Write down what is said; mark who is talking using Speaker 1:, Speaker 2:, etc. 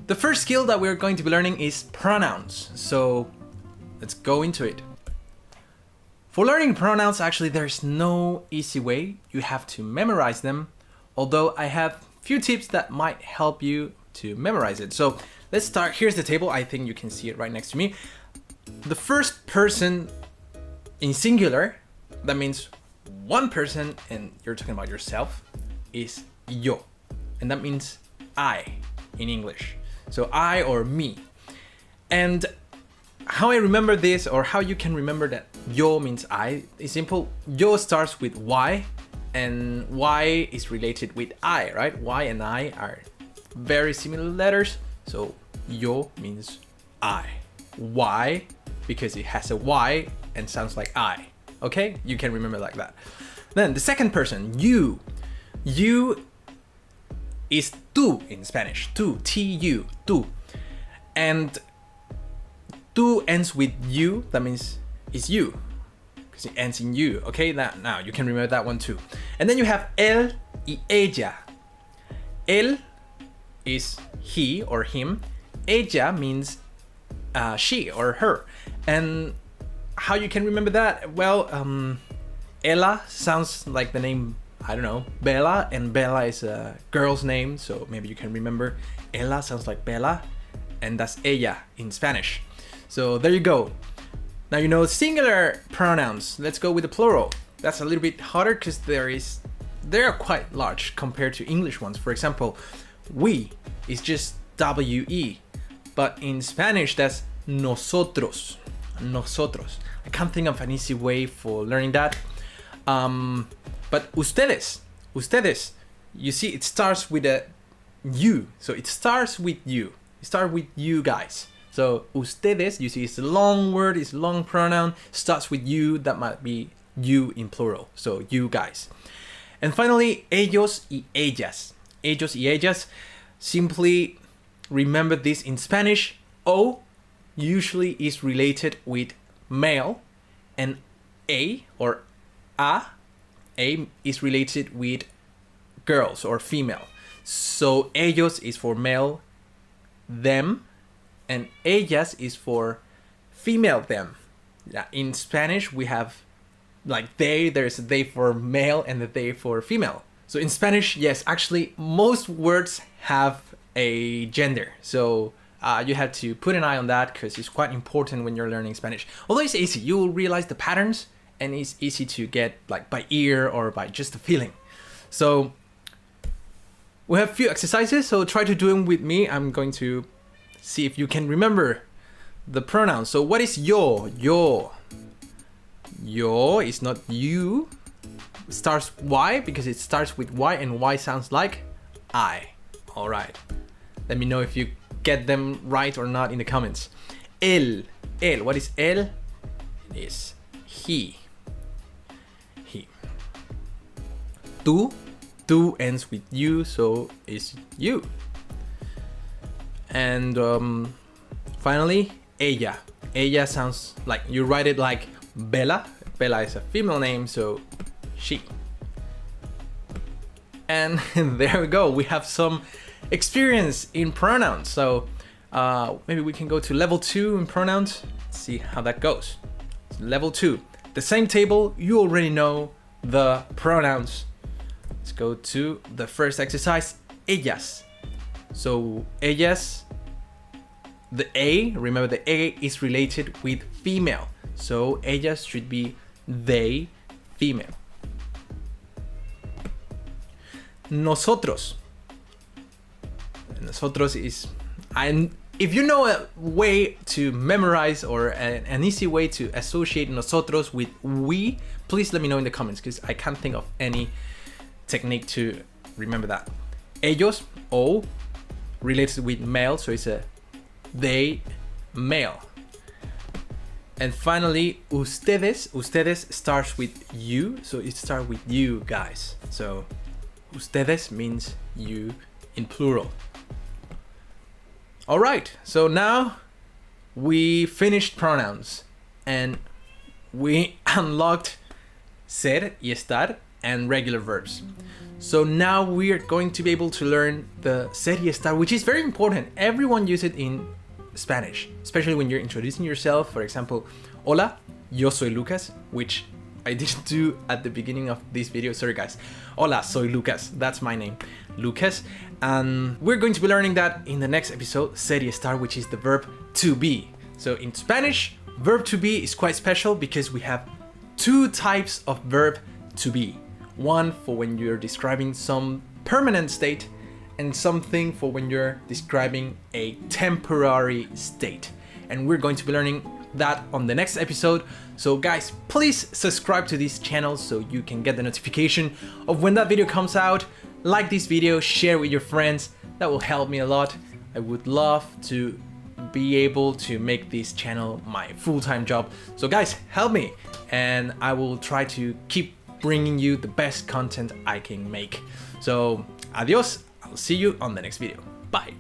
Speaker 1: The first skill that we're going to be learning is pronouns. So let's go into it. For learning pronouns, actually, there's no easy way. You have to memorize them. Although I have a few tips that might help you to memorize it. So let's start. Here's the table. I think you can see it right next to me. The first person in singular, that means one person and you're talking about yourself, is yo. And that means I in English. So I or me. And how I remember this, or how you can remember that yo means I, is simple. Yo starts with Y, and Y is related with I, right? Y and I are very similar letters. So yo means I. Y, because it has a Y and sounds like I. Okay? You can remember like that. Then the second person, you. You is tú in Spanish. Tú, T-U, tú. And tú ends with you, that means it's you. Because it ends in you, okay? Now you can remember that one too. And then you have él y ella. Él is he or him. Ella means she or her. And how you can remember that? Well, Ella sounds like the name, I don't know, Bella, and Bella is a girl's name, so maybe you can remember. Ella sounds like Bella, and that's ella in Spanish. So there you go. Now you know singular pronouns. Let's go with the plural. That's a little bit harder because they are quite large compared to English ones. For example, we is just we, but in Spanish that's nosotros. Nosotros. I can't think of an easy way for learning that. But ustedes, you see it starts with a you. So it starts with you. It starts with you guys. So ustedes, you see it's a long word, it's a long pronoun, starts with you, that might be you in plural. So you guys. And finally, ellos y ellas. Ellos y ellas. Simply remember this in Spanish. O usually is related with male, and a or a is related with girls or female. So ellos is for male, them, and ellas is for female, them. Yeah, in Spanish we have like there's a they for male and a they for female. So in Spanish, yes, actually most words have a gender. So you have to put an eye on that because it's quite important when you're learning Spanish. Although it's easy, you will realize the patterns and it's easy to get like by ear or by just a feeling. So we have a few exercises, so try to do them with me. I'm going to see if you can remember the pronouns. So what is yo? Yo is not you. It starts Y because it starts with Y and Y sounds like I. All right. Let me know if you get them right or not in the comments. Él. What is él? It is he. Tú ends with you, so it's you. And finally, ella. Ella sounds like, you write it like Bella. Bella is a female name, so she. And there we go. We have some experience in pronouns. So maybe we can go to level 2 in pronouns. See how that goes. Level 2. The same table, you already know the pronouns. Let's go to the first exercise, ellas. So ellas, the A, remember the A is related with female. So ellas should be they, female. Nosotros. Nosotros is, if you know a way to memorize or an easy way to associate nosotros with we, please let me know in the comments because I can't think of any technique to remember that. Ellos, O, related with male, so it's a they, male. And finally, ustedes starts with you, so it starts with you guys. So ustedes means you in plural. All right, so now we finished pronouns and we unlocked ser y estar and regular verbs. So now we are going to be able to learn the serie estar, which is very important. Everyone uses it in Spanish, especially when you're introducing yourself. For example, hola, yo soy Lucas, which I didn't do at the beginning of this video. Sorry guys. Hola, soy Lucas. That's my name, Lucas. And we're going to be learning that in the next episode, serie estar, which is the verb to be. So in Spanish, verb to be is quite special because we have two types of verb to be. One for when you're describing some permanent state and something for when you're describing a temporary state. And we're going to be learning that on the next episode. So guys, please subscribe to this channel so you can get the notification of when that video comes out. Like this video, share with your friends. That will help me a lot. I would love to be able to make this channel my full-time job. So guys, help me and I will try to keep bringing you the best content I can make. So adios, I'll see you on the next video. Bye.